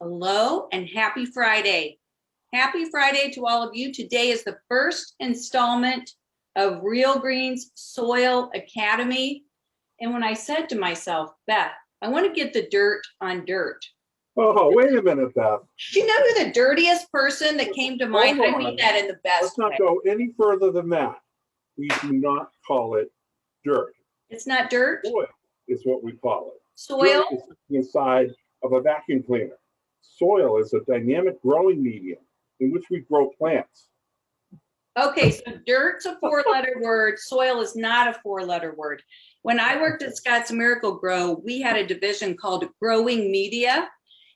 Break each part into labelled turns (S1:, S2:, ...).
S1: Hello and happy Friday. Happy Friday to all of you. Today is the first installment of Real Green's Soil Academy. And when I said to myself, Beth, I want to get the dirt on dirt.
S2: Oh, wait a minute, Beth.
S1: Do you know who the dirtiest person that came to mind?
S2: Hold
S1: I mean
S2: on.
S1: that in the
S2: Let's
S1: best
S2: not
S1: way.
S2: go any further than that. We do not call it dirt.
S1: It's not dirt?
S2: Soil is what we call it.
S1: Soil?
S2: Dirt is inside of a vacuum cleaner. Soil is a dynamic growing medium in which we grow plants.
S1: Okay, so dirt's a four-letter word. Soil is not a four-letter word. When I worked at Scott's Miracle Grow, we had a division called Growing Media.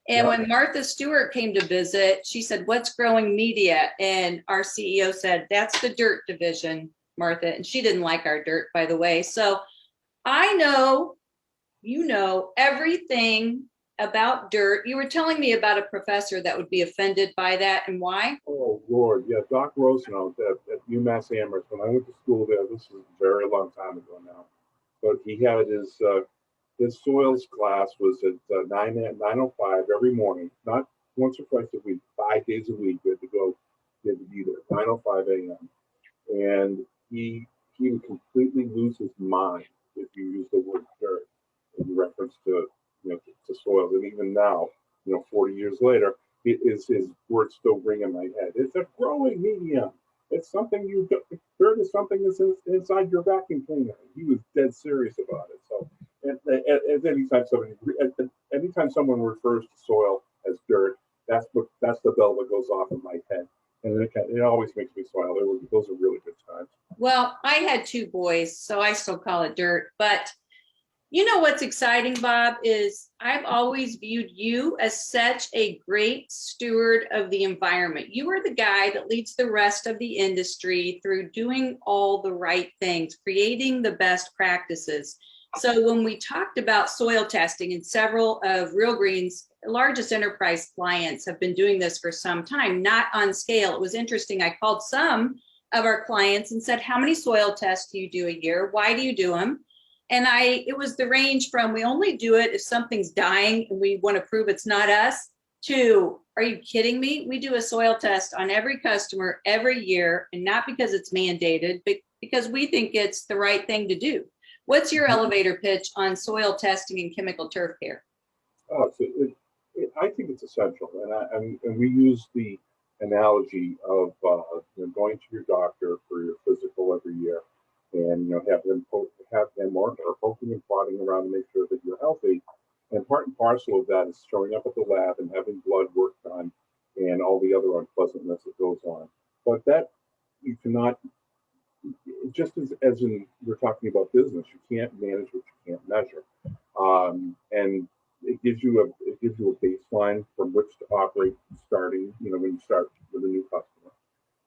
S1: And when Martha Stewart came to visit, she said, "What's growing media?" And our CEO said, "That's the dirt division, Martha." And she didn't like our dirt, by the way. So I know, you know, everything about dirt. You were telling me about a professor that would be offended by that, and why?
S2: Oh, Lord. Yeah, Doc Rosenau at UMass Amherst, when I went to school there, this is a very long time ago now, but he had his soils class was at 9:05 every morning, not once or twice a week, 5 days a week. You had to go, you had to be there at 9:05 a.m. And he would completely lose his mind if you use the word dirt in reference to to soil. And even now, 40 years later, his words still ring in my head. It's a growing medium. It's something dirt is something that's inside your vacuum cleaner. He was dead serious about it. So anytime someone refers to soil as dirt, that's the bell that goes off in my head, and it always makes me smile. Those are really good times.
S1: Well, I had two boys, so I still call it dirt. But you know what's exciting, Bob, is I've always viewed you as such a great steward of the environment. You are the guy that leads the rest of the industry through doing all the right things, creating the best practices. So when we talked about soil testing, and several of Real Green's largest enterprise clients have been doing this for some time, not on scale. It was interesting. I called some of our clients and said, "How many soil tests do you do a year? Why do you do them?" And it was the range from, "We only do it if something's dying and we want to prove it's not us," to, "Are you kidding me? We do a soil test on every customer every year, and not because it's mandated, but because we think it's the right thing to do." What's your elevator pitch on soil testing and chemical turf care?
S2: Oh, I think it's essential, and we use the analogy of going to your doctor for your physical every year, and have them or poking and prodding around to make sure that you're healthy. And part and parcel of that is showing up at the lab and having blood work done, and all the other unpleasantness that goes on. But that you cannot, just as in we're talking about business, you can't manage what you can't measure. And it gives you a baseline from which to operate starting, when you start with a new customer.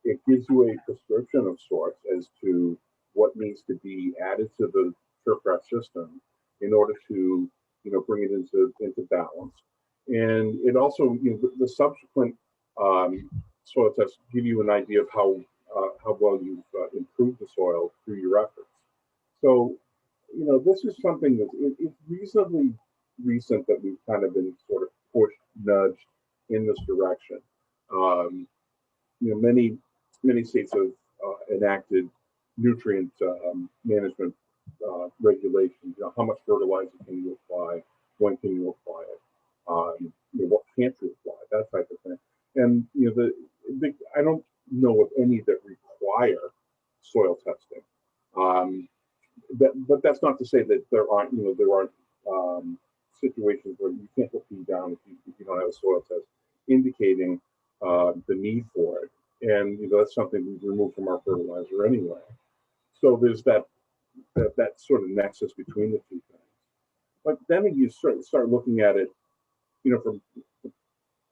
S2: It gives you a prescription of sorts as to what needs to be added to the turfgrass system in order to, bring it into balance. And it also, the subsequent soil tests give you an idea of how well you've improved the soil through your efforts. So, this is something it's reasonably recent that we've kind of been sort of pushed, nudged in this direction. Um, many states have enacted nutrient management regulations. How much fertilizer can you apply? When can you apply it? What can't you apply? That type of thing. And I don't know of any that require soil testing. Um, but that's not to say that there aren't situations where you can't put feed down if you don't have a soil test indicating the need for it. And that's something we remove from our fertilizer anyway. So there's that sort of nexus between the two things. But then you start looking at it, from the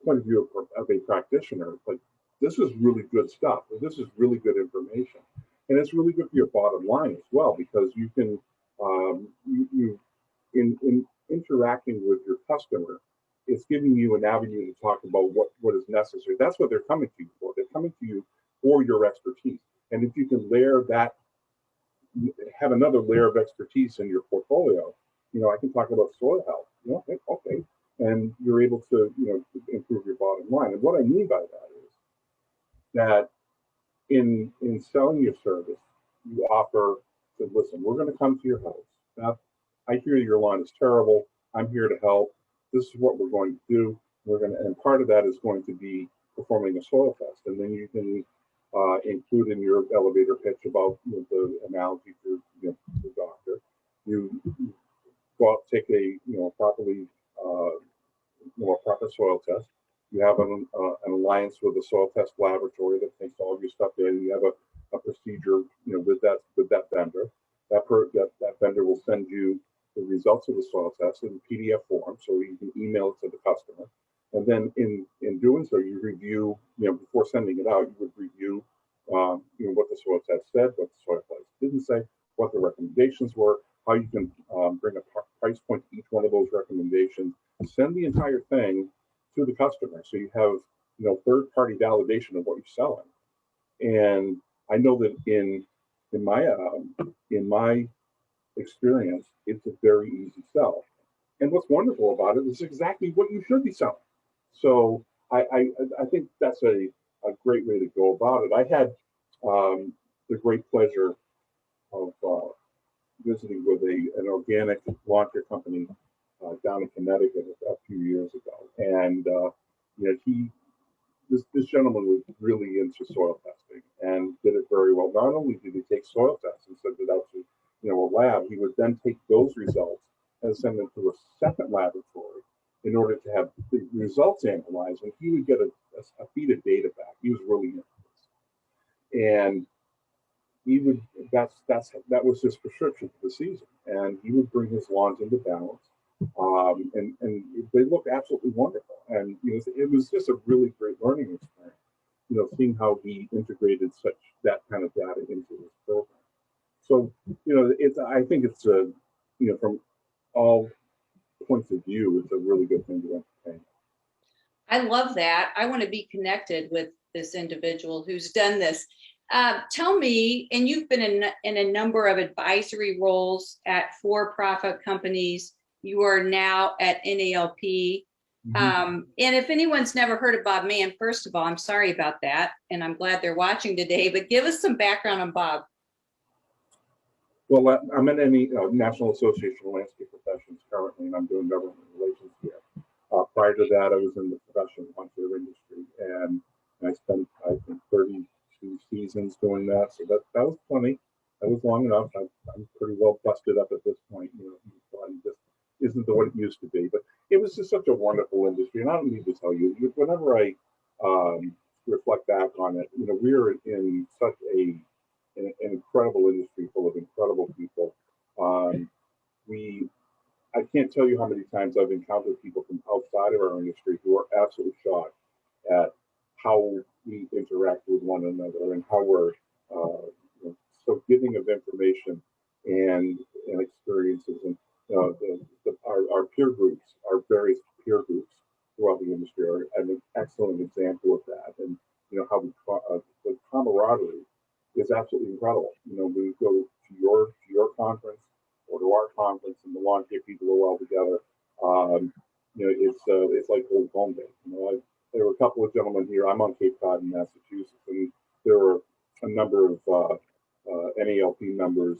S2: point of view of a practitioner, like, this is really good stuff. This is really good information, and it's really good for your bottom line as well, because you can in interacting with your customer, it's giving you an avenue to talk about what is necessary. That's what they're coming to you for. They're coming to you for your expertise. And if you can have another layer of expertise in your portfolio, I can talk about soil health. Okay. and you're able to, improve your bottom line. And what I mean by that is that in selling your service, you offer to listen. We're going to come to your house. Now, I hear your lawn is terrible. I'm here to help. This is what we're going to do. We're going to, and part of that is going to be performing a soil test, and then you can include in your elevator pitch about the analogy to the doctor. You go out, take a properly a proper soil test. You have an alliance with a soil test laboratory that takes all of your stuff in. You have a procedure, with that vendor. That vendor will send you the results of the soil test in PDF form, so you can email it to the customer. And then in doing so, you review, before sending it out, you would review, what the soil test said, what the soil test didn't say, what the recommendations were, how you can bring a price point to each one of those recommendations, and send the entire thing to the customer. So you have, third-party validation of what you're selling. And I know that in my experience, it's a very easy sell. And what's wonderful about it is exactly what you should be selling. So I think that's a great way to go about it. I had the great pleasure of visiting with an organic lawn care company down in Connecticut a few years ago, and this gentleman was really into soil testing and did it very well. Not only did he take soil tests and send it out to a lab, he would then take those results and send them to a second laboratory in order to have the results analyzed, and he would get a feed of data back. He was really into this, and he would that was his prescription for the season, and he would bring his lawns into balance, and they looked absolutely wonderful, and it was just a really great learning experience, seeing how he integrated that kind of data into his program. So I think it's from all points of view, it's a really good thing to entertain.
S1: I love that. I want to be connected with this individual who's done this. Tell me, and you've been in a number of advisory roles at for-profit companies. You are now at NALP. And if anyone's never heard of Bob Mann, first of all, I'm sorry about that. And I'm glad they're watching today, but give us some background on Bob.
S2: Well, I'm in the National Association of Landscape Professions currently, and I'm doing government relations here. Prior to that, I was in the professional lawn care industry, and I spent, I think, 32 seasons doing that. So that was plenty. That was long enough. I'm pretty well busted up at this point. Body just isn't what it used to be. But it was just such a wonderful industry, and I don't need to tell you. Whenever I reflect back on it, we're in such an incredible industry full of incredible people. I can't tell you how many times I've encountered people from outside of our industry who are absolutely shocked at how we interact with one another and how we're so giving of information and experiences. And our peer groups, our various peer groups throughout the industry are an excellent example of that. And how the camaraderie is absolutely incredible. We go to your conference or to our conference, and the lawn care people are all together. It's like old home day. There were a couple of gentlemen here. I'm on Cape Cod in Massachusetts, and there were a number of NALP members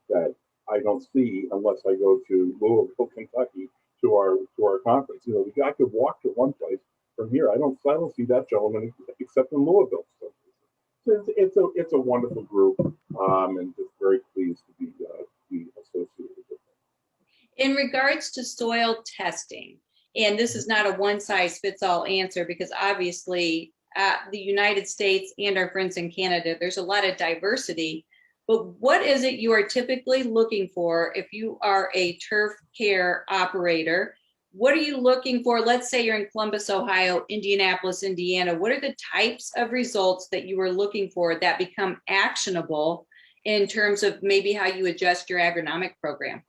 S2: that I don't see unless I go to Louisville, Kentucky, to our conference. I could walk to one place from here. I don't see that gentleman except in Louisville. So it's a wonderful group, and just very pleased to be associated with them.
S1: In regards to soil testing, and this is not a one-size-fits-all answer, because obviously the United States and our friends in Canada, there's a lot of diversity, but what is it you are typically looking for if you are a turf care operator? What are you looking for? Let's say you're in Columbus, Ohio, Indianapolis, Indiana. What are the types of results that you are looking for that become actionable in terms of maybe how you adjust your agronomic program?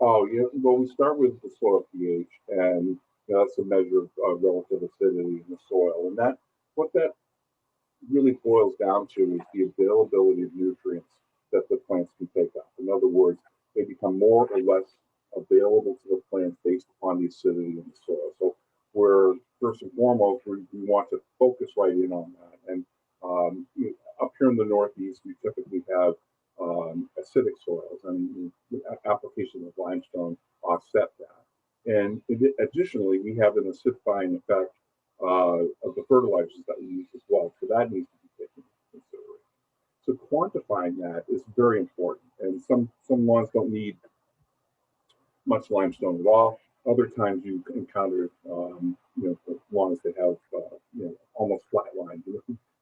S2: Oh, yeah. Well, we start with the soil pH, and that's a measure of relative acidity in the soil. And what that really boils down to is the availability of nutrients that the plants can take up. In other words, they become more or less available to the plants based upon the acidity in the soil. So we're first and foremost, we want to focus right in on that. And up here in the Northeast, we typically have acidic soils, and application of limestone offset that. And additionally, we have an acidifying effect of the fertilizers that we use as well. So that needs to be taken into consideration. So quantifying that is very important. And some lawns don't need much limestone at all. Other times you encounter, lawns that have, almost flat lines.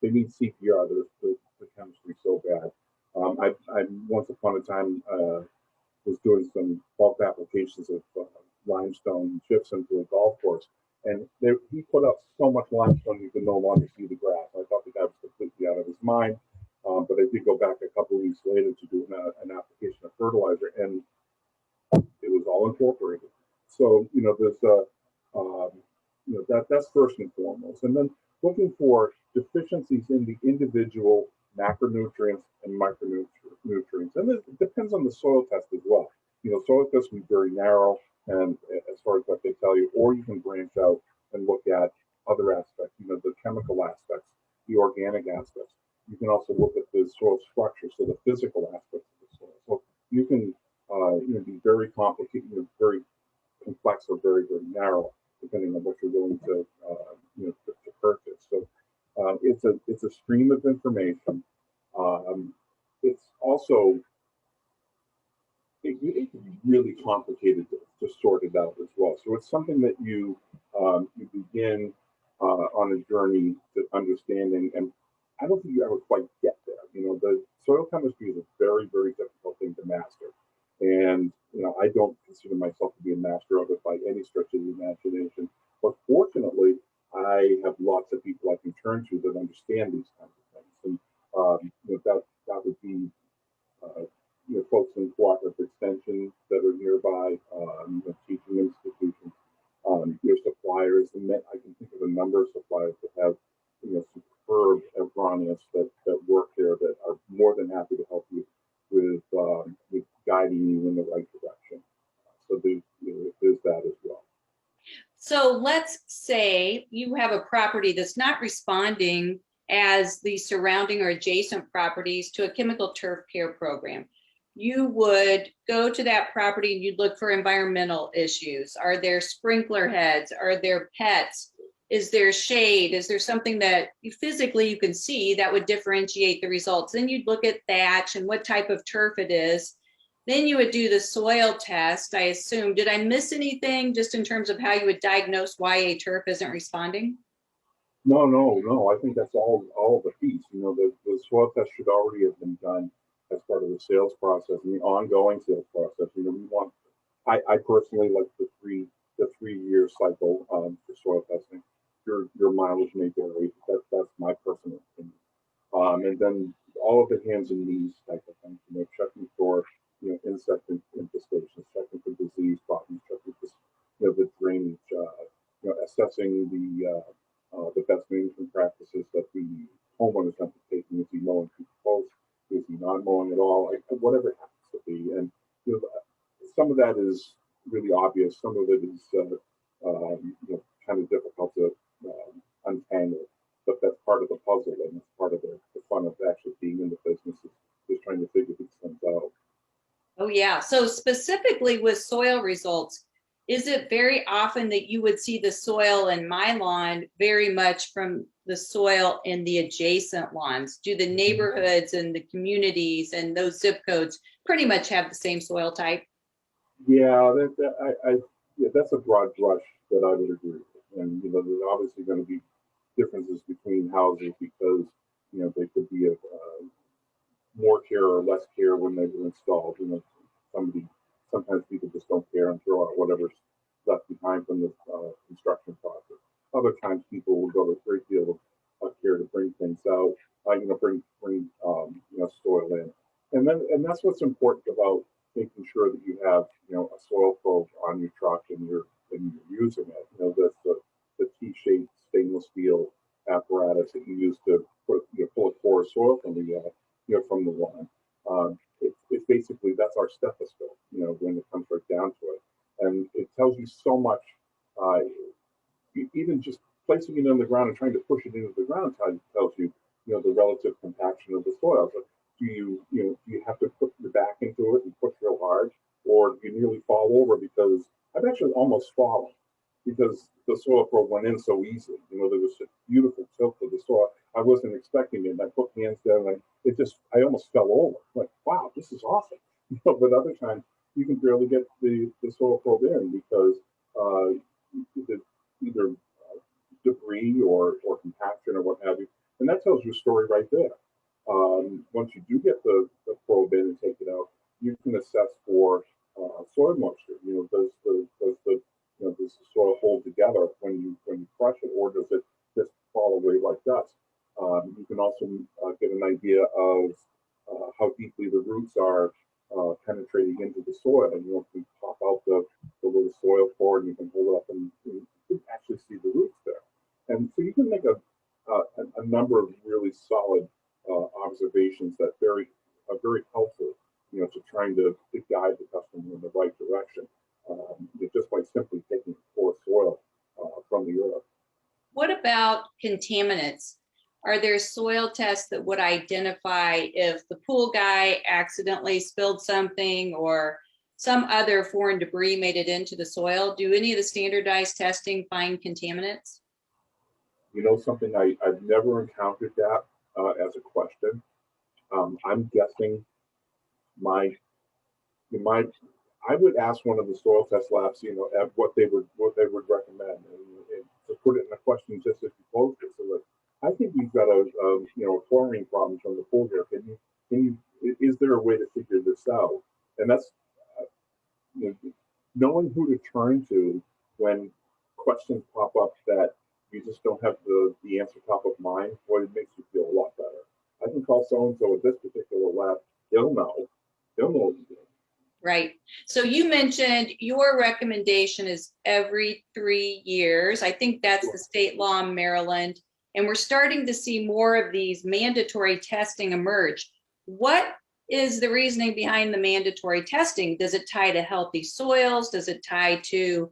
S2: They need CPR. The chemistry is so bad. I once upon a time was doing some bulk applications of limestone chips into a golf course, and he put up so much limestone you could no longer see the grass. I thought the guy was completely out of his mind. But I did go back a couple of weeks later to do an application of fertilizer, and it was all incorporated. So there's that's first and foremost, and then looking for deficiencies in the individual macronutrients and micronutrients, and it depends on the soil test as well. Soil tests can be very narrow, and as far as what they tell you, or you can branch out and look at other aspects. The chemical aspects, the organic aspects. You can also look at the soil structure, so the physical aspects of the soil. So you can be very complicated, very complex, or very, very narrow, depending on what you're willing to purchase. So it's a stream of information. It's also it can be really complicated to sort it out as well. So it's something that you begin on a journey to understanding, and I don't think you ever quite get there. The soil chemistry is a very, very difficult thing to master. And, I don't consider myself to be a master of it by any stretch of the imagination. But fortunately, I have lots of people I can turn to that understand these kinds of things. And, that would be, folks in cooperative extension that are nearby, teaching institutions, your suppliers, and I can think of a number of suppliers that have, superb agronomists that work there that are more than happy to help you with guiding you in the right direction. So there's that as well.
S1: So let's say you have a property that's not responding as the surrounding or adjacent properties to a chemical turf care program. You would go to that property and you'd look for environmental issues. Are there sprinkler heads? Are there pets? Is there shade? Is there something that you physically can see that would differentiate the results? Then you'd look at thatch and what type of turf it is. Then you would do the soil test, I assume. Did I miss anything just in terms of how you would diagnose why a turf isn't responding?
S2: No. I think that's all the piece. The soil test should already have been done as part of the sales process and the ongoing sales process. We want. I personally like the 3 year cycle for soil testing. Your mileage may vary. That's my personal opinion. And then all of the hands and knees type of thing. Checking for insect infestations, checking for disease problems, checking for the drainage, assessing the best management practices that the homeowners have to take. Is he mowing too close? Is he not mowing at all? Whatever it happens to be, and some of that is really obvious. Some of it is kind of difficult to untangle, but that's part of the puzzle, and it's part of the fun of actually being in the business is trying to figure these things out.
S1: Oh, yeah. So specifically with soil results, is it very often that you would see the soil in my lawn very much from the soil in the adjacent lawns? Do the neighborhoods and the communities and those zip codes pretty much have the same soil type?
S2: Yeah, that's a broad brush that I would agree with. And there's obviously going to be differences between houses because they could be more care or less care when they were installed. Sometimes people just don't care and throw out whatever's left behind from the construction process. Other times people will go to a great deal of care to bring things out, bring soil in, and that's what's important about making sure that you have a soil probe on your truck and you're using it. That's the T-shaped stainless steel apparatus that you use to pull a core of soil from the lawn. It's basically that's our stethoscope. When it comes right down to it, see so much, uh, even just placing it on the ground and trying to push it into the ground tells you, the relative compaction of the soil. So do you have to put your back into it and push real hard, or do you nearly fall over? Because I've actually almost fallen because the soil probe went in so easily. There was a beautiful tilt to the soil. I wasn't expecting it. And I put hands down and I almost fell over. Like, wow, this is awesome. But other times you can barely get the soil probe in because uh, the, either debris or compaction or what have you. And that tells you a story right there. Once you do get the probe in and take it out, you can assess for soil moisture. Does the soil hold together when you crush it, or does it just fall away like dust? You can also get an idea of how deeply the roots are penetrating into the soil. And you can pop out the little soil core and you can hold it up and you can actually see the roots there. And so you can make a number of really solid observations that are very helpful, to trying to guide the customer in the right direction, just by simply taking core soil from the earth.
S1: What about contaminants? Are there soil tests that would identify if the pool guy accidentally spilled something or some other foreign debris made it into the soil? Do any of the standardized testing find contaminants?
S2: Something I've never encountered that as a question. I'm guessing my I would ask one of the soil test labs, at what they would recommend, and to put it in a question just as you posed it. So that I think we've got a chlorine problem from the pool here. Is there a way to figure this out? And that's uh, you know, knowing who to turn to when questions pop up that you just don't have the answer top of mind. Boy, it makes you feel a lot better. I can call so and so at this particular lab. They'll know. They'll know what to do.
S1: Right. So you mentioned your recommendation is every 3 years. I think that's the state law in Maryland. And we're starting to see more of these mandatory testing emerge. What is the reasoning behind the mandatory testing? Does it tie to healthy soils? Does it tie to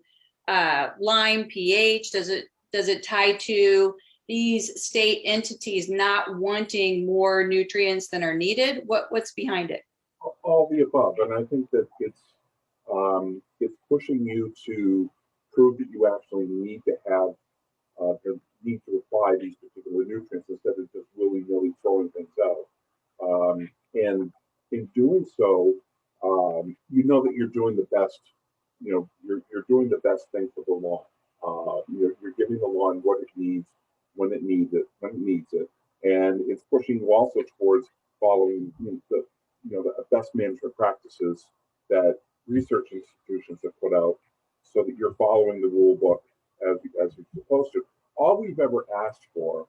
S1: lime pH? Does it tie to these state entities not wanting more nutrients than are needed? What's behind it?
S2: All the above, and I think that it's pushing you to prove that you actually need to have the need to apply these particular nutrients instead of just willy-nilly throwing things out. And in doing so, you know that you're doing the best. You're doing the best thing for the lawn. You're giving the lawn what it needs when it needs it, and it's pushing you also towards following the best management practices that research institutions have put out, so that you're following the rule book as you're supposed to. All we've ever asked for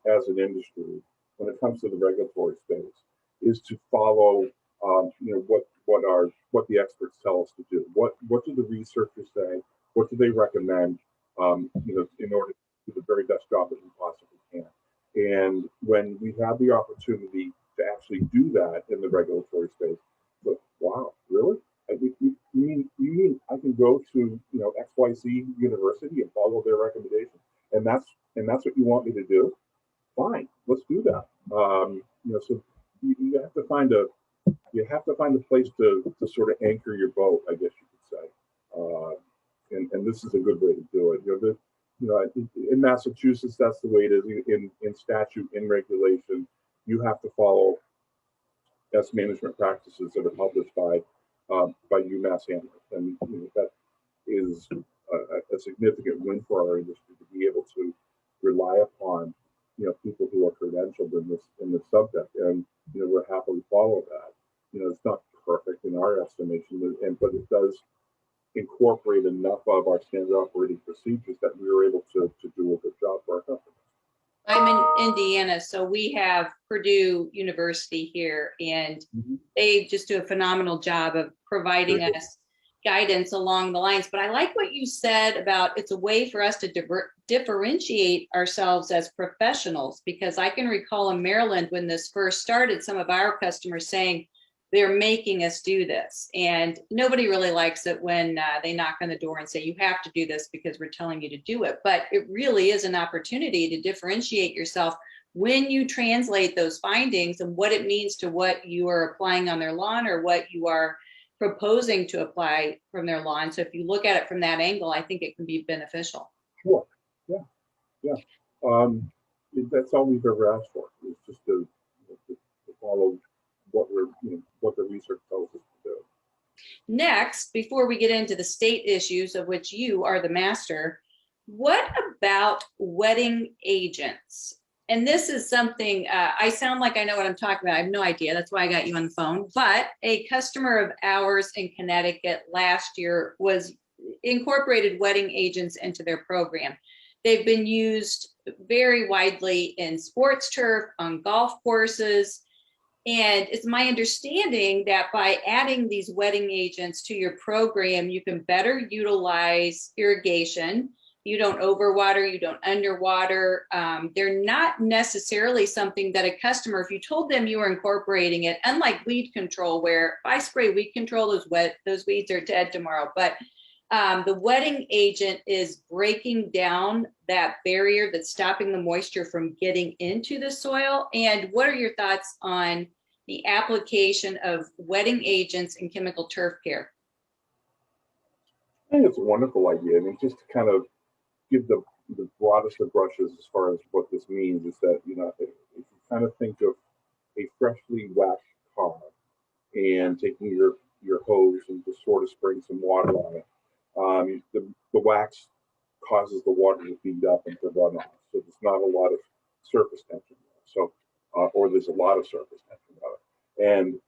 S2: as an industry when it comes to the regulatory space is to follow what the experts tell us to do. What do the researchers say? What do they recommend? In order to do the very best job that we possibly can. And when we have the opportunity to actually do that in the regulatory space, but wow, really? You mean I can go to XYZ University and follow their recommendations, and that's what you want me to do? Fine, let's do that. So you have to find a place to sort of anchor your boat, I guess you could say. And this is a good way to do it. In Massachusetts, that's the way it is. In statute, in regulation, you have to follow best management practices that are published by UMass Amherst, and that is a significant win for our industry to be able to rely upon people who are credentialed in this subject, and we're happily follow that. It's not perfect in our estimation, but it does incorporate enough of our standard operating procedures that we were able to do a good job for our customers.
S1: I'm in Indiana, so we have Purdue University here, and they just do a phenomenal job of providing us guidance along the lines. But I like what you said about it's a way for us to differentiate ourselves as professionals, because I can recall in Maryland when this first started, some of our customers saying, they're making us do this. And nobody really likes it when they knock on the door and say, you have to do this because we're telling you to do it. But it really is an opportunity to differentiate yourself when you translate those findings and what it means to what you are applying on their lawn or what you are proposing to apply from their lawn. So if you look at it from that angle, I think it can be beneficial.
S2: Sure. Yeah. Yeah. That's all we've ever asked for. It's just to follow what what the research tells us to do.
S1: Next, before we get into the state issues of which you are the master, what about wetting agents? And this is something, I sound like I know what I'm talking about. I have no idea. That's why I got you on the phone. But a customer of ours in Connecticut last year was incorporated wetting agents into their program. They've been used very widely in sports turf, on golf courses. And it's my understanding that by adding these wetting agents to your program, you can better utilize irrigation. You don't overwater, you don't underwater. They're not necessarily something that a customer, if you told them you were incorporating it, unlike weed control, where if I spray weed control, those weeds are dead tomorrow. But the wetting agent is breaking down that barrier that's stopping the moisture from getting into the soil. And what are your thoughts on the application of wetting agents in chemical turf care?
S2: I think it's a wonderful idea. I mean, just to kind of give the broadest of brushes as far as what this means is that, if you kind of think of a freshly waxed car and taking your hose and just sort of spraying some water on it, the wax causes the water to bead up and to run off. So there's not a lot of surface tension there. So, or there's a lot of surface tension on it. And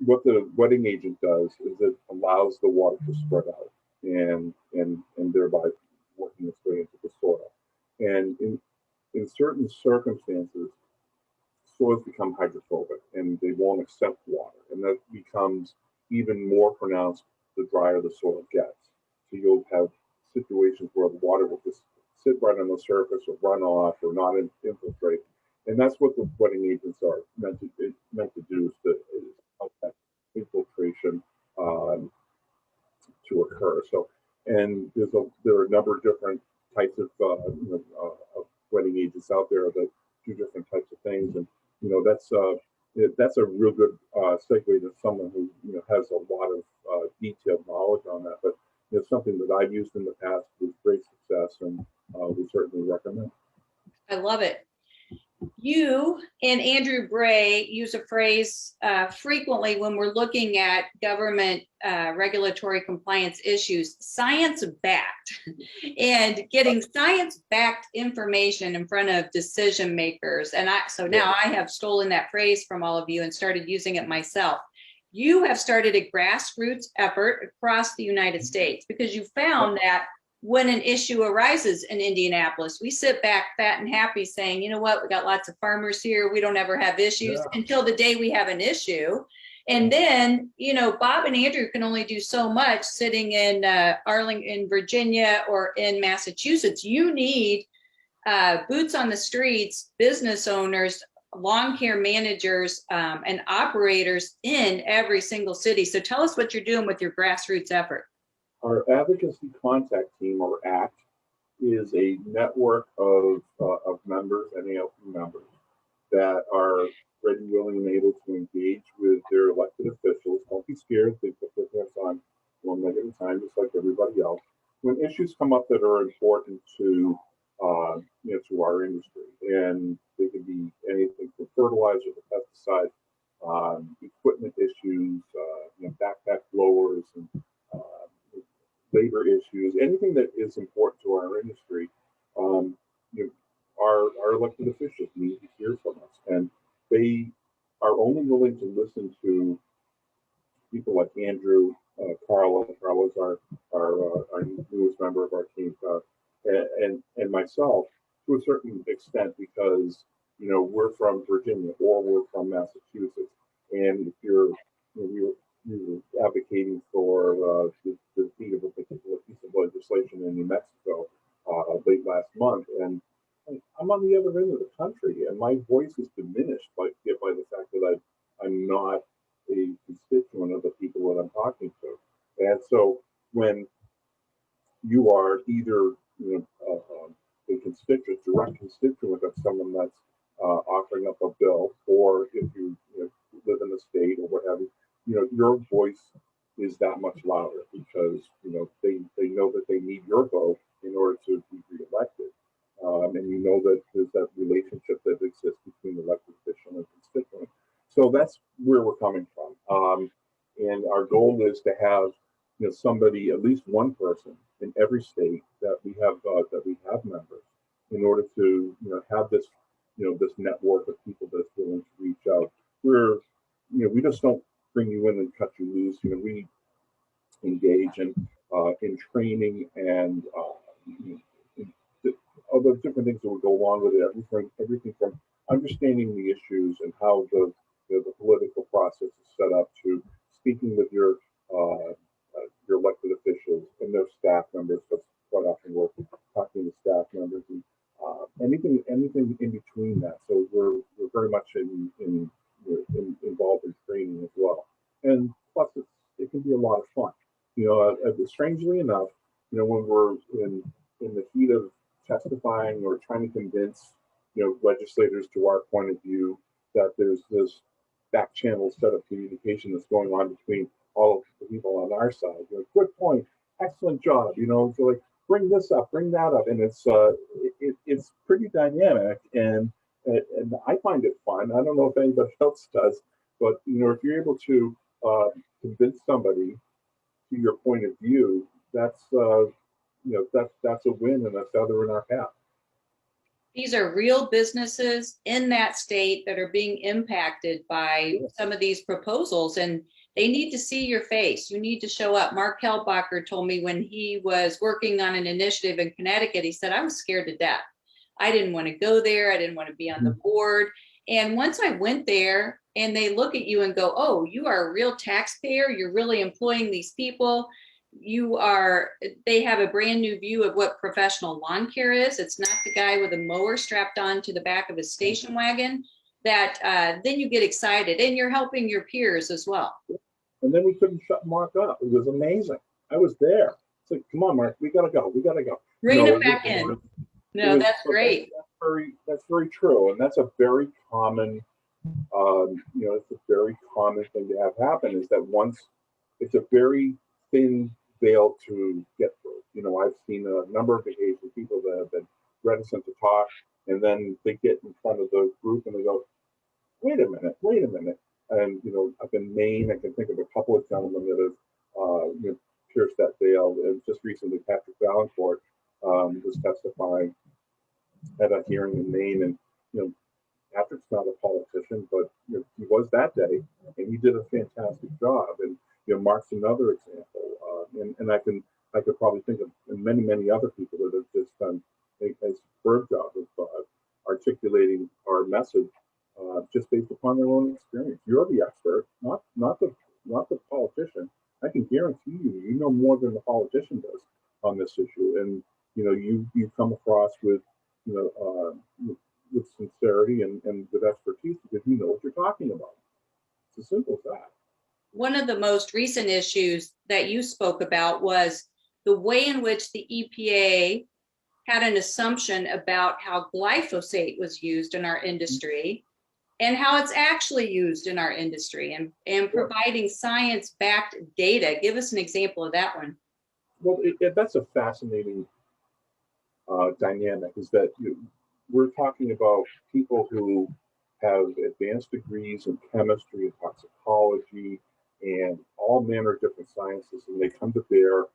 S2: what the wetting agent does is it allows the water to spread out and thereby working its way into the soil. And in certain circumstances, soils become hydrophobic and they won't accept water. And that becomes even more pronounced the drier the soil gets. So you'll have situations where the water will just sit right on the surface or run off or not infiltrate. And that's what the wetting agents are meant to do, is help that infiltration to occur. So, and there are a number of different types of wetting agents out there that do different types of things, and that's a real good segue to someone who has a lot of detailed knowledge on that. But it's something that I've used in the past with great success, and we certainly recommend.
S1: I love it. You and Andrew Bray use a phrase frequently when we're looking at government regulatory compliance issues, science-backed, and getting science-backed information in front of decision makers. And now I have stolen that phrase from all of you and started using it myself. You have started a grassroots effort across the United States because you found that when an issue arises in Indianapolis, we sit back fat and happy saying, you know what, we got lots of farmers here. We don't ever have issues until the day we have an issue. And then, Bob and Andrew can only do so much sitting in Arlington, Virginia, or in Massachusetts. You need boots on the streets, business owners, lawn care managers, and operators in every single city. So tell us what you're doing with your grassroots effort.
S2: Our advocacy contact team, or ACT, is a network of members, NALP members, that are ready, willing, and able to engage with their elected officials. Don't be scared. They put their hands on one leg at a time, just like everybody else. When issues come up that are important to our industry, and they can be anything from fertilizer to pesticide, equipment issues, backpack blowers, and labor issues, anything that is important to our industry, our elected officials need to hear from us, and they are only willing to listen to people like Andrew, Carla. Carla's our newest member of our team, and myself to a certain extent, because we're from Virginia or we're from Massachusetts, and if you're advocating for the defeat of a particular piece of legislation in New Mexico late last month, and I'm on the other end of the country, and my voice is diminished by the fact that I'm not a constituent of the people that I'm talking to. And so when you are either a constituent, direct constituent of someone that's offering up a bill, or if you live in the state or what have you, your voice is that much louder because they know that they need your vote in order to be reelected. And you know that there's that relationship that exists between elected official and constituent. So that's where we're coming from. And our goal is to have somebody, at least one person in every state that we have members, in order to have this this network of people that's willing to reach out. We just don't bring you in and cut you loose. We engage in training and in other different things that would go along with it. Everything from understanding the issues and how the political process is set up, to speaking with your elected officials and their staff members. Because quite often we're talking to staff members and anything in between that. So we're very much involved in training as well. And plus, it can be a lot of fun. Strangely enough, when we're in the heat of testifying or trying to convince legislators to our point of view, that there's this back channel set of communication that's going on between all of the people on our side. Good point, excellent job. So like, bring this up, bring that up, and it's pretty dynamic, and I find it fun. I don't know if anybody else does, but if you're able to convince somebody to your point of view, that's that's a win and a feather in our cap.
S1: These are real businesses in that state that are being impacted by some of these proposals, and they need to see your face. You need to show up. Mark Helbacher told me when he was working on an initiative in Connecticut, he said, I was scared to death. I didn't want to go there. I didn't want to be on the board. And once I went there and they look at you and go, oh, you are a real taxpayer. You're really employing these people. They have a brand new view of what professional lawn care is. It's not the guy with a mower strapped on to the back of his station wagon. That then you get excited, and you're helping your peers as well.
S2: And then we couldn't shut Mark up. It was amazing. I was there. It's like, come on, Mark, we gotta go. We gotta go.
S1: Bring it back in. No, that's great.
S2: That's very true, and that's a very common. It's a very common thing to have happen. Is that once it's a very thin veil to get through. I've seen a number of behaviors, people that have been reticent to talk, and then they get in front of the group and they go, wait a minute. And, up in Maine, I can think of a couple of gentlemen that have pierced that veil. And just recently, Patrick Valancourt was testifying at a hearing in Maine. And, Patrick's not a politician, but he was that day, and he did a fantastic job. And, Mark's another example. And I could probably think of many other people that have just done a superb job of articulating our message just based upon their own experience. You're the expert, not the politician. I can guarantee you know more than the politician does on this issue, and you come across with with sincerity and with expertise because you know what you're talking about. It's as simple as that.
S1: One of the most recent issues that you spoke about was the way in which the EPA had an assumption about how glyphosate was used in our industry and how it's actually used in our industry, and providing science-backed data. Give us an example of that one.
S2: Well, that's a fascinating dynamic, is that we're talking about people who have advanced degrees in chemistry and toxicology and all manner of different sciences, and they come to bear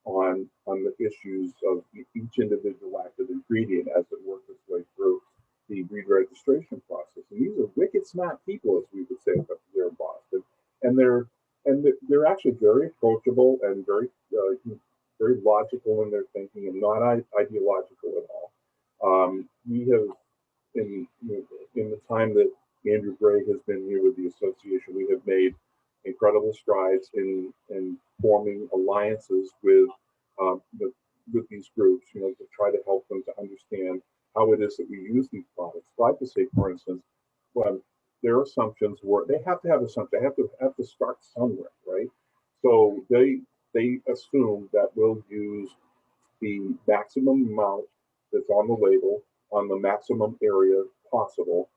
S2: on the issues of each individual active ingredient as it works its way through the re-registration process. And these are wicked smart people, as we would say up here in Boston, and they're actually very approachable and very logical in their thinking and not ideological at all. We have, in the time that Andrew Gray has been here with the association, we have made incredible strides in forming alliances with these groups, to try to help them to understand how it is that we use these products. Glyphosate, for instance, their assumptions were they have to have assumptions. They have to start somewhere, right? So they assume that we'll use the maximum amount that's on the label on the maximum area possible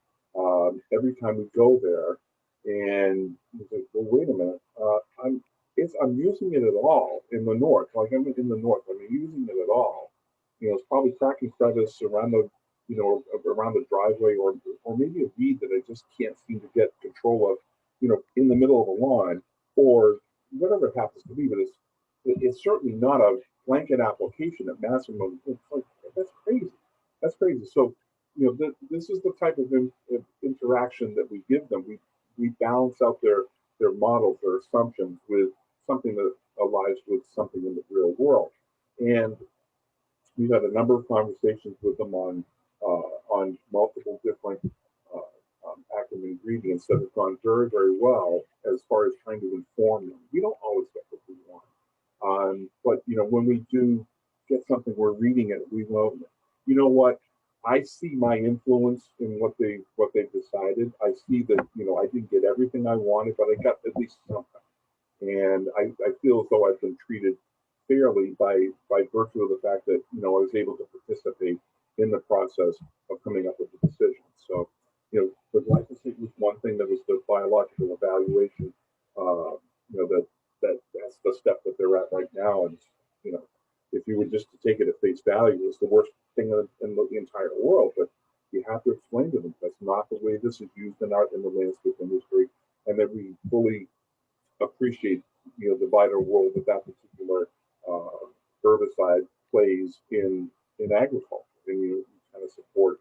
S2: every time we go there. And he's like, well, wait a minute. I'm using it at all in the north. Like I'm in the north. I'm using it at all. It's probably cracking crevice around around the driveway, or maybe a weed that I just can't seem to get control of, in the middle of a lawn, or whatever it happens to be. But it's certainly not a blanket application at maximum. It's like, that's crazy. That's crazy. So, this is the type of interaction that we give them. We balance out their models, their assumptions with something that aligns with something in the real world. And we've had a number of conversations with them on multiple different active ingredients that have gone very, very well as far as trying to inform them. We don't always get what we want. But when we do get something, we're reading it, we know, what? I see my influence in what they've decided. I see that, I didn't get everything I wanted, but I got at least something. And I feel as though I've been treated fairly by virtue of the fact that, I was able to participate in the process of coming up with the decision. So, the glyphosate was one thing that was the biological evaluation, that's the step that they're at right now. And, if you were just to take it at face value, it's the worst thing in the entire world. But you have to explain to them that's not the way this is used in the landscape industry, and that we fully appreciate, the vital role that particular herbicide plays in agriculture, and kind of support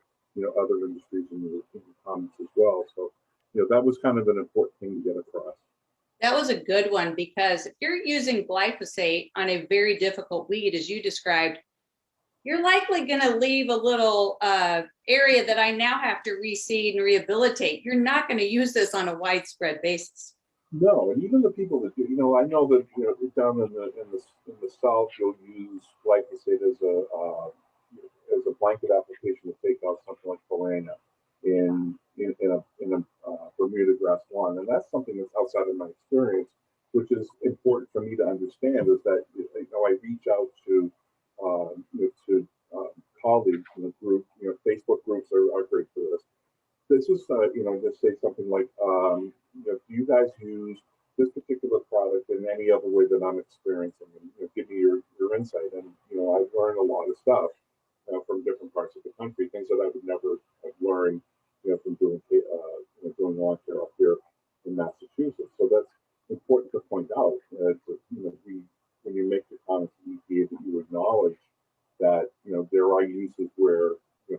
S2: other industries in your comments as well. So that was kind of an important thing to get across.
S1: That was a good one, because if you're using glyphosate on a very difficult weed, as you described, you're likely going to leave a little area that I now have to reseed and rehabilitate. You're not going to use this on a widespread basis.
S2: No, and even the people that do, I know that down in the south, you'll use glyphosate as a blanket application to take out something like Balana in a Bermuda grass lawn, and that's something that's outside of my experience, which is important for me to understand. Is that I reach out to colleagues in the group. Facebook groups are great for this. This is, just say something like, do you guys use this particular product in any other way that I'm experiencing? And give me your insight. And, I've learned a lot of stuff from different parts of the country, things that I would never have learned, from doing lawn care up here in Massachusetts. So that's important to point out. When you make the comments to EPA, that you acknowledge that, there are uses where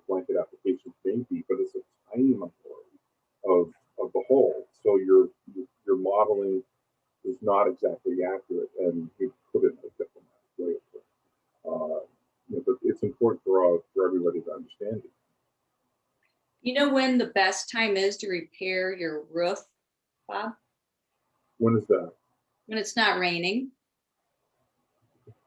S2: blanket applications may be, but it's a tiny minority of the whole. So your modeling is not exactly accurate, and you put it in a diplomatic way. But it's important for everybody to understand it.
S1: You know when the best time is to repair your roof, Bob?
S2: When is that?
S1: When it's not raining.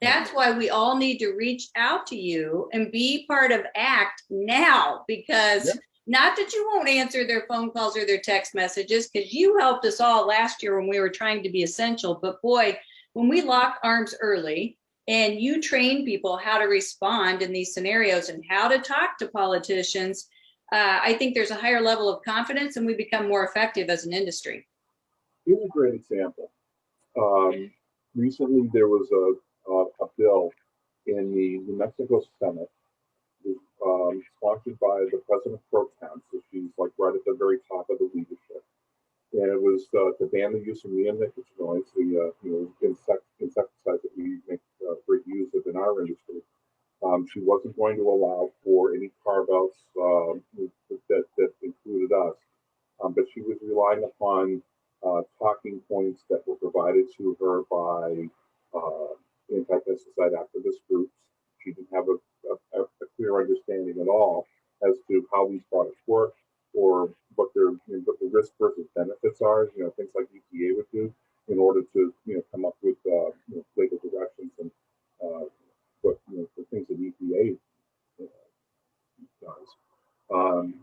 S1: That's why we all need to reach out to you and be part of ACT now, because not that you won't answer their phone calls or their text messages, because you helped us all last year when we were trying to be essential. But boy, when we lock arms early and you train people how to respond in these scenarios and how to talk to politicians, I think there's a higher level of confidence and we become more effective as an industry.
S2: Here's a great example. Recently, there was a bill in the New Mexico Senate, sponsored by the president pro tem, so she's like right at the very top of the leadership. And it was to ban the use of neonicotinoids, the insecticide that we make great use of in our industry. She wasn't going to allow for any carve-outs that included us, but she was relying upon talking points that were provided to her by anti-pesticide activist groups. She didn't have a clear understanding at all as to how these products work, or what what the risk versus benefits are. Things like EPA would do in order to come up with legal directions and what the things that EPA does.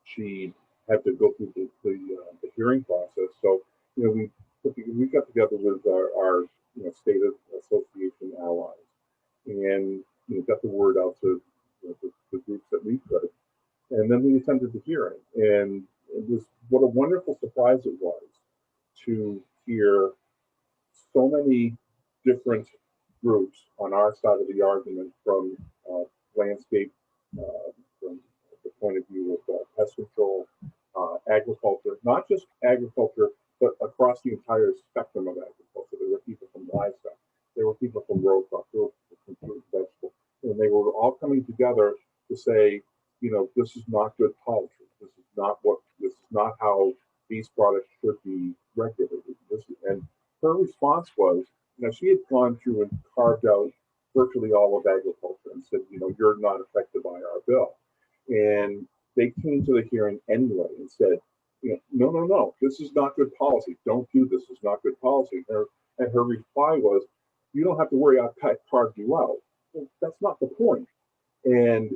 S2: She had to go through the hearing process. So, we got together with our state association allies, and got the word out to the groups that we could, and then we attended the hearing, and it was what a wonderful surprise it was to hear so many different groups on our side of the argument, from landscape, from the point of view of pest control, agriculture, not just agriculture, but across the entire spectrum of agriculture. There were people from livestock, there were people from row crop, there were people from fruit and vegetable, and they were all coming together to say, this is not good policy. This is not how these products should be regulated. And her response was, she had gone through and carved out virtually all of agriculture and said, you're not affected by our bill. And they came to the hearing anyway and said, no, no, no, this is not good policy. Don't do this. It's not good policy. And her reply was, you don't have to worry, I've carved you out. Well, that's not the point. And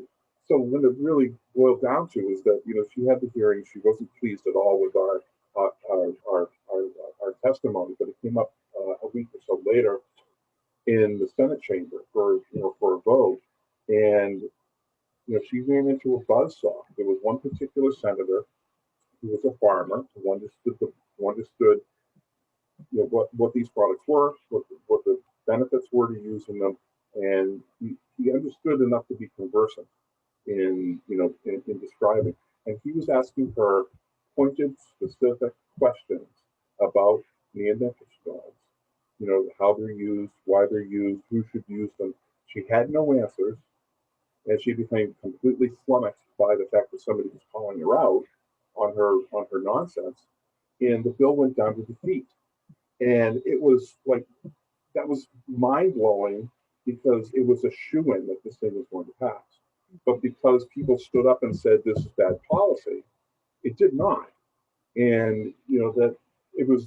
S2: so what it really boiled down to is that, she had the hearing. She wasn't pleased at all with our testimony, but it came up a week or so later in the Senate chamber for a vote, and she ran into a buzzsaw. There was one particular senator who was a farmer who understood what these products were, what the benefits were to using them, and he understood enough to be conversant in describing, and he was asking her pointed, specific questions about neonicotinoids, how they're used, why they're used, who should use them. She had no answers, and she became completely flummoxed by the fact that somebody was calling her out on her nonsense, and the bill went down to defeat. And it was like, that was mind blowing, because it was a shoo-in that this thing was going to pass. But because people stood up and said this is bad policy, it did not. And that it was,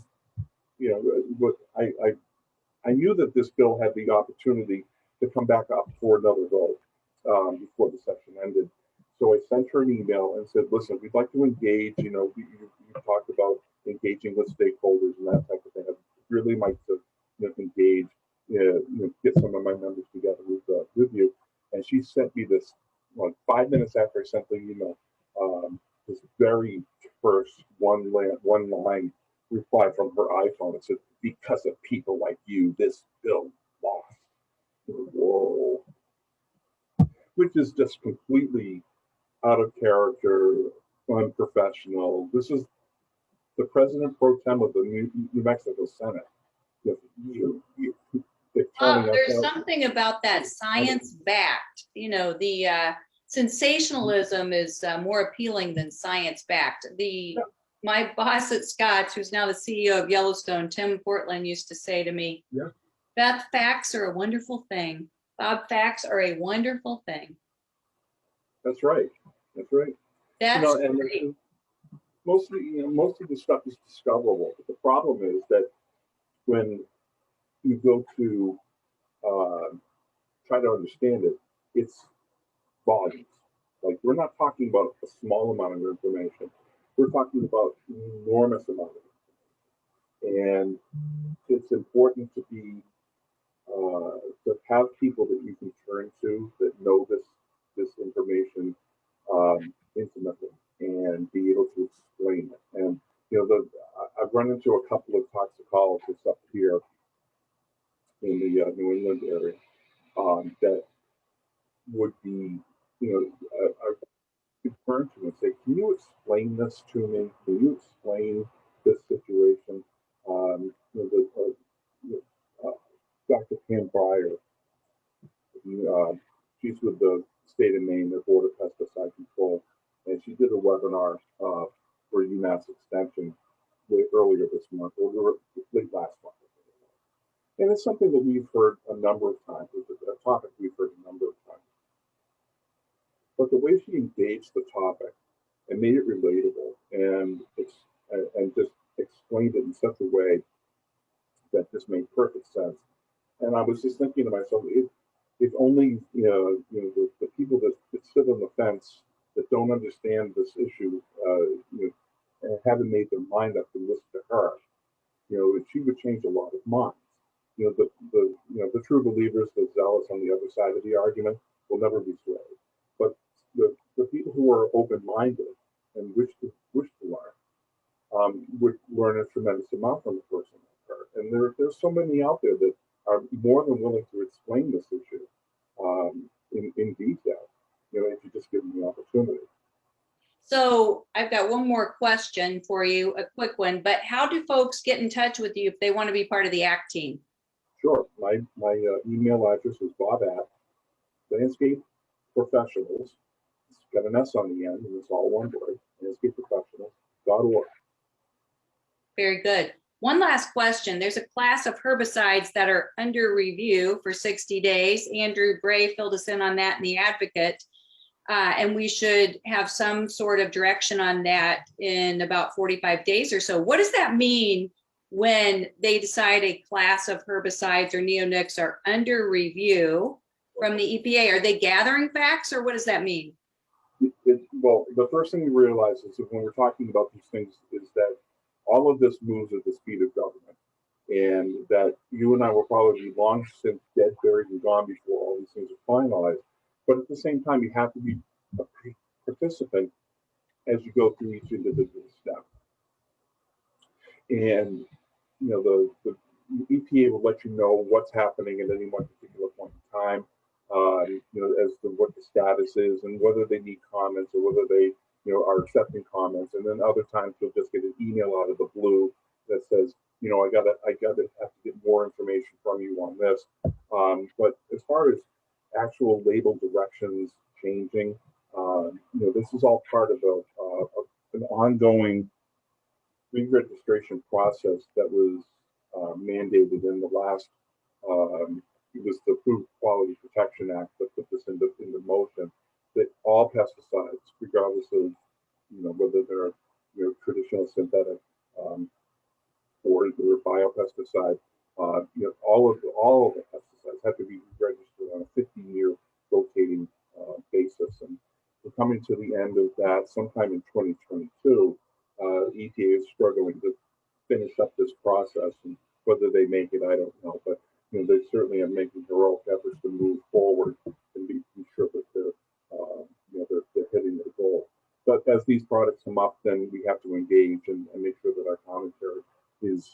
S2: what I knew that this bill had the opportunity to come back up for another vote before the session ended. So I sent her an email and said, listen, we'd like to engage, you talked about engaging with stakeholders and that type of thing. I'd really like to engage, get some of my members together with you. And she sent me this, 5 minutes after I sent the email, this very first one line reply from her iPhone. It said, because of people like you, this bill lost. Whoa. Which is just completely out of character, unprofessional. This is the president pro tem of the New Mexico Senate.
S1: There's something about that science-backed. The sensationalism is more appealing than science-backed. My boss at Scotts, who's now the CEO of Yellowstone, Tim Portland, used to say to me, Beth, facts are a wonderful thing. Bob, facts are a wonderful thing.
S2: That's right. That's right.
S1: That's great.
S2: Most of the stuff is discoverable. But the problem is that when you go to try to understand it, it's volumes. Like, we're not talking about a small amount of information. We're talking about an enormous amount of information. And it's important to have people that you can turn to that know this information intimately and be able to explain it. And I've run into a couple of toxicologists up here in the New England area that would be, I could turn to and say, can you explain this to me? Can you explain this situation? Dr. Pam Breyer, she's with the state of Maine, the Board of Pesticide Control, and she did a webinar for UMass Extension earlier this month, or late last month. And it's something that we've heard a number of times. It's a topic we've heard a number of times. But the way she engaged the topic and made it relatable and just explained it in such a way that just made perfect sense. And I was just thinking to myself, if only the people that sit on the fence that don't understand this issue haven't made their mind up to listen to her, she would change a lot of minds. The true believers, the zealots on the other side of the argument, will never be swayed. But the people who are open-minded and wish to learn would learn a tremendous amount from a person like her. And there's so many out there that are more than willing to explain this issue in detail, if you just give them the opportunity.
S1: So I've got one more question for you, a quick one, but how do folks get in touch with you if they want to be part of the ACT team?
S2: Sure. My email address is bob@landscape professionals. It's got an S on the end, and it's all one word, landscapeprofessionals.org.
S1: Very good. One last question. There's a class of herbicides that are under review for 60 days. Andrew Bray filled us in on that in the Advocate. And we should have some sort of direction on that in about 45 days or so. What does that mean when they decide a class of herbicides or neonics are under review from the EPA? Are they gathering facts, or what does that mean?
S2: Well, the first thing you realize is that when we're talking about these things is that all of this moves at the speed of government, and that you and I will probably be long since dead, buried, and gone before all these things are finalized. But at the same time, you have to be a participant as you go through each individual step. And the EPA will let you know what's happening at any one particular point in time, as to what the status is and whether they need comments or whether they, are accepting comments. And then other times you'll just get an email out of the blue that says, I gotta have to get more information from you on this. But as far as actual label directions changing, this is all part of an ongoing re-registration process that was mandated in the last, it was the Food Quality Protection Act that put this into motion, that all pesticides, regardless of, whether they're, traditional synthetic or biopesticide, all of the pesticides have to be registered on a 15-year rotating basis. And we're coming to the end of that sometime in 2022. EPA is struggling to finish up this process, and whether they make it, I don't know. But they certainly are making heroic efforts to move forward and be sure that they're hitting their goal. But as these products come up, then we have to engage and make sure that our commentary is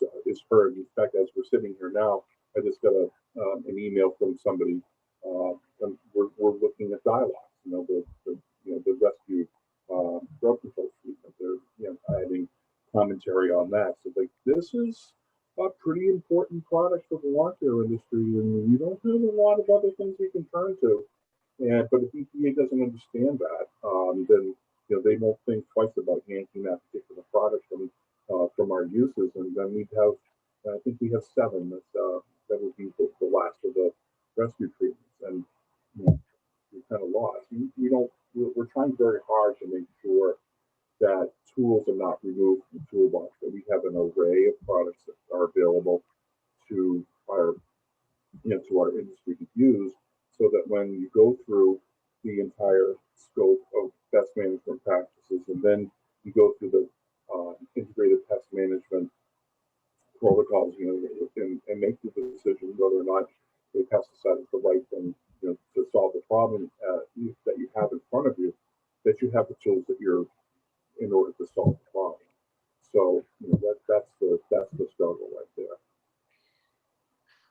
S2: heard. In fact, as we're sitting here now, I just got an email from somebody, and we're looking at dialogue. The rescue drug control treatment. They're adding commentary on that. So this is a pretty important product for the lawn care industry, and we don't have a lot of other things we can turn to. But if EPA doesn't understand that, then they won't think twice about yanking that particular product from our uses. And then we'd have, I think we have 7 that would be the last of the rescue treatments, and we're kind of lost. We're trying very hard to make sure that tools are not removed from the toolbox, that we have an array of products that are available to our industry to use, so that when you go through the entire scope of pest management practices, and then you go through the integrated pest management protocols, and make the decision whether or not a pesticide is the right thing, to solve the problem that you have in front of you, that you have the tools that you're in order to solve the problem. So that's the struggle right there.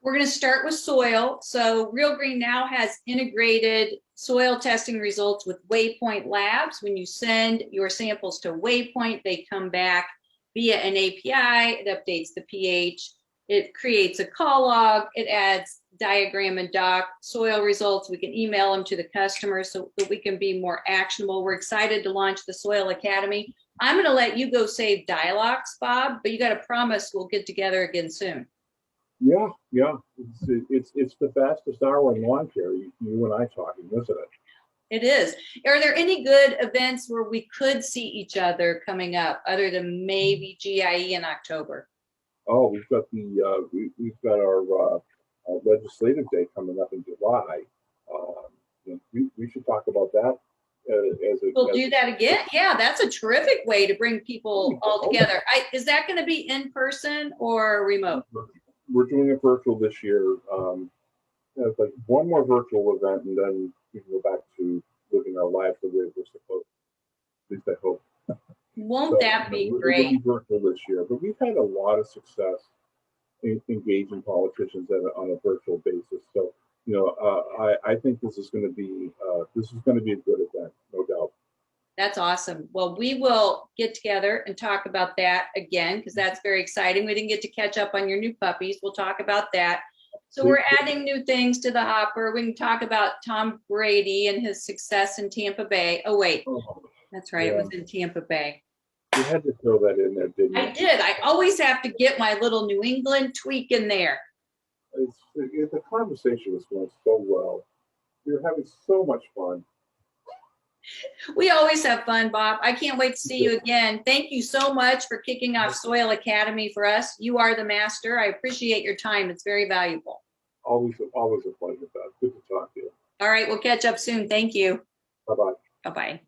S1: We're going to start with soil. So Real Green now has integrated soil testing results with Waypoint Labs. When you send your samples to Waypoint, they come back via an API. It updates the pH. It creates a call log. It adds diagram and doc soil results. We can email them to the customers so that we can be more actionable. We're excited to launch the Soil Academy. I'm going to let you go save Dialox, Bob, but you got to promise we'll get together again soon.
S2: Yeah. It's the fastest hour in lawn care, you and I talking, isn't it?
S1: It is. Are there any good events where we could see each other coming up, other than maybe GIE in October?
S2: Oh, we've got our legislative day coming up in July. We should talk about that
S1: We'll do that again. Yeah, that's a terrific way to bring people all together. Is that going to be in person or remote?
S2: We're doing it virtual this year. It's like one more virtual event, and then we can go back to living our lives the way we're supposed. At least I hope.
S1: Won't that be
S2: It'll
S1: great?
S2: be virtual this year, but we've had a lot of success in engaging politicians on a virtual basis. So, I think this is going to be a good event, no doubt.
S1: That's awesome. Well, we will get together and talk about that again because that's very exciting. We didn't get to catch up on your new puppies. We'll talk about that. So we're adding new things to the hopper. We can talk about Tom Brady and his success in Tampa Bay. Oh, wait, that's right. It was in Tampa Bay.
S2: You had to throw that in there, didn't you?
S1: I did. I always have to get my little New England tweak in there.
S2: The conversation was going so well. We were having so much fun.
S1: We always have fun, Bob. I can't wait to see you again. Thank you so much for kicking off Soil Academy for us. You are the master. I appreciate your time. It's very valuable.
S2: Always a pleasure, Beth. Good to talk to you.
S1: All right, we'll catch up soon. Thank you.
S2: Bye-bye.
S1: Bye-bye.